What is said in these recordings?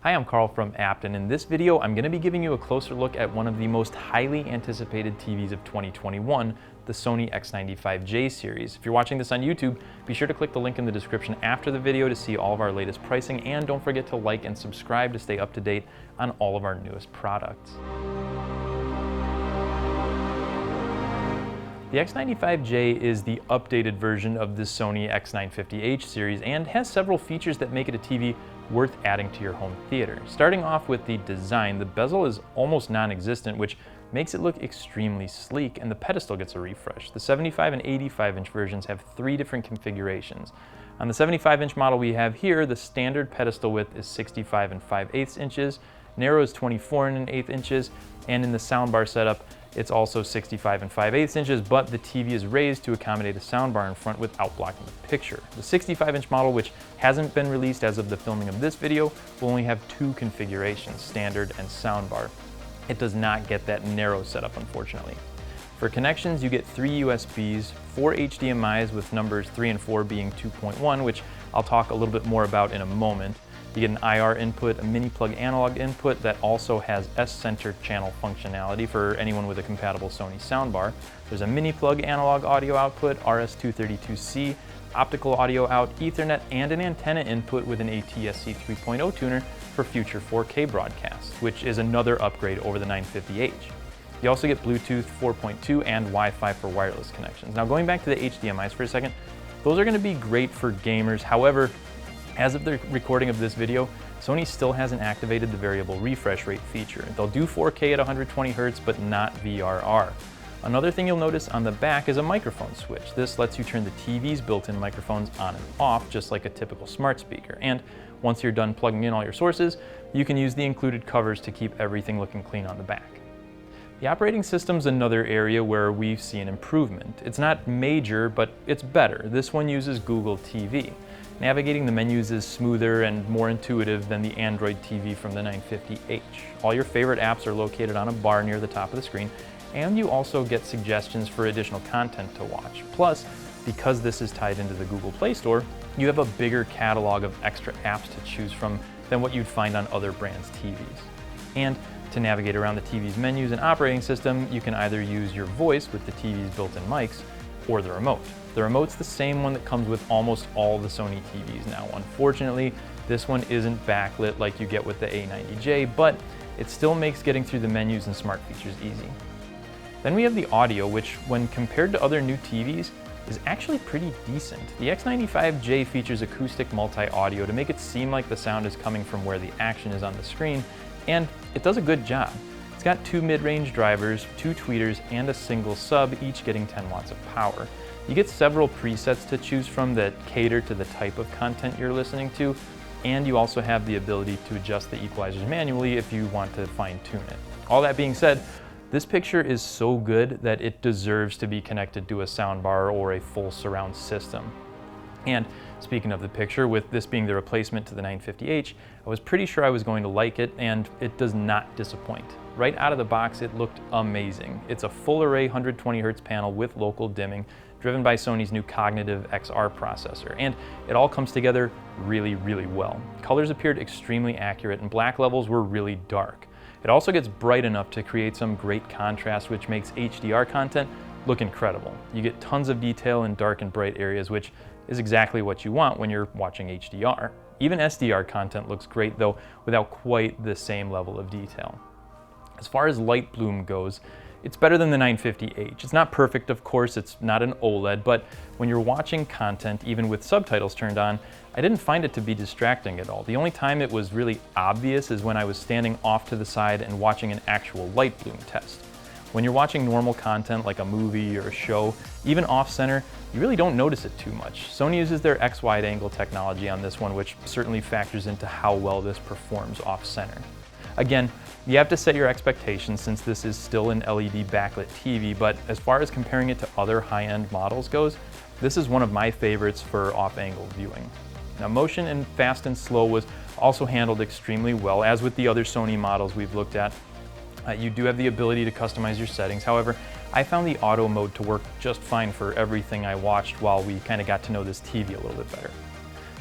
Hi, I'm Carl from Apt, and in this video I'm going to be giving you a closer look at one of the most highly anticipated TVs of 2021, the Sony X95J series. If you're watching this on YouTube, be sure to click the link in the description after the video to see all of our latest pricing, and don't forget to like and subscribe to stay up to date on all of our newest products. The X95J is the updated version of the Sony X950H series and has several features that make it a TV worth adding to your home theater. Starting off with the design, the bezel is almost non-existent, which makes it look extremely sleek, and the pedestal gets a refresh. The 75 and 85-inch versions have 3 different configurations. On the 75-inch model we have here, the standard pedestal width is 65 and 5/8 inches, narrow is 24 and 1/8 inches, and in the soundbar setup, it's also 65 and 5/8 inches, but the TV is raised to accommodate a soundbar in front without blocking the picture. The 65-inch model, which hasn't been released as of the filming of this video, will only have 2 configurations, standard and soundbar. It does not get that narrow setup, unfortunately. For connections, you get 3 USBs, 4 HDMIs with numbers 3 and 4 being 2.1, which I'll talk a little bit more about in a moment. You get an IR input, a mini plug analog input that also has S-center channel functionality for anyone with a compatible Sony soundbar. There's a mini plug analog audio output, RS-232C, optical audio out, Ethernet, and an antenna input with an ATSC 3.0 tuner for future 4K broadcasts, which is another upgrade over the 950H. You also get Bluetooth 4.2 and Wi-Fi for wireless connections. Now, going back to the HDMIs for a second, those are going to be great for gamers. However, as of the recording of this video, Sony still hasn't activated the variable refresh rate feature. They'll do 4K at 120 Hz, but not VRR. Another thing you'll notice on the back is a microphone switch. This lets you turn the TV's built-in microphones on and off, just like a typical smart speaker. And once you're done plugging in all your sources, you can use the included covers to keep everything looking clean on the back. The operating system's another area where we've seen improvement. It's not major, but it's better. This one uses Google TV. Navigating the menus is smoother and more intuitive than the Android TV from the 950H. All your favorite apps are located on a bar near the top of the screen, and you also get suggestions for additional content to watch. Plus, because this is tied into the Google Play Store, you have a bigger catalog of extra apps to choose from than what you'd find on other brands' TVs. And to navigate around the TV's menus and operating system, you can either use your voice with the TV's built-in mics or the remote. The remote's the same one that comes with almost all the Sony TVs now. Unfortunately, this one isn't backlit like you get with the A90J, but it still makes getting through the menus and smart features easy. Then we have the audio, which, when compared to other new TVs, is actually pretty decent. The X95J features acoustic multi-audio to make it seem like the sound is coming from where the action is on the screen, and it does a good job. It's got 2 mid-range drivers, 2 tweeters, and a single sub, each getting 10 watts of power. You get several presets to choose from that cater to the type of content you're listening to, and you also have the ability to adjust the equalizers manually if you want to fine-tune it. All that being said, this picture is so good that it deserves to be connected to a soundbar or a full surround system. And speaking of the picture, with this being the replacement to the 950H, I was pretty sure I was going to like it, and it does not disappoint. Right out of the box, it looked amazing. It's a full array 120 Hz panel with local dimming, driven by Sony's new Cognitive XR processor, and it all comes together really, really well. Colors appeared extremely accurate, and black levels were really dark. It also gets bright enough to create some great contrast, which makes HDR content look incredible. You get tons of detail in dark and bright areas, which is exactly what you want when you're watching HDR. Even SDR content looks great, though without quite the same level of detail. As far as light bloom goes, it's better than the 950H. It's not perfect, of course, it's not an OLED, but when you're watching content, even with subtitles turned on, I didn't find it to be distracting at all. The only time it was really obvious is when I was standing off to the side and watching an actual light bloom test. When you're watching normal content like a movie or a show, even off-center, you really don't notice it too much. Sony uses their X wide angle technology on this one, which certainly factors into how well this performs off-center. Again, you have to set your expectations since this is still an LED backlit TV, but as far as comparing it to other high-end models goes, this is one of my favorites for off-angle viewing. Now, motion and fast and slow was also handled extremely well, as with the other Sony models we've looked at. You do have the ability to customize your settings. However, I found the auto mode to work just fine for everything I watched while we kind of got to know this TV a little bit better.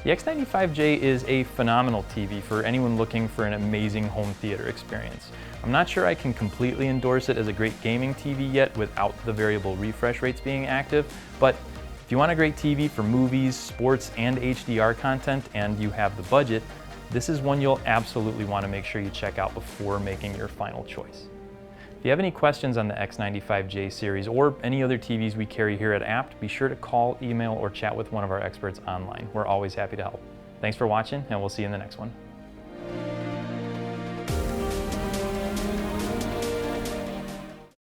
The X95J is a phenomenal TV for anyone looking for an amazing home theater experience. I'm not sure I can completely endorse it as a great gaming TV yet without the variable refresh rates being active, but if you want a great TV for movies, sports, and HDR content, and you have the budget, this is one you'll absolutely want to make sure you check out before making your final choice. If you have any questions on the X95J series or any other TVs we carry here at Apt, be sure to call, email, or chat with one of our experts online. We're always happy to help. Thanks for watching, and we'll see you in the next one.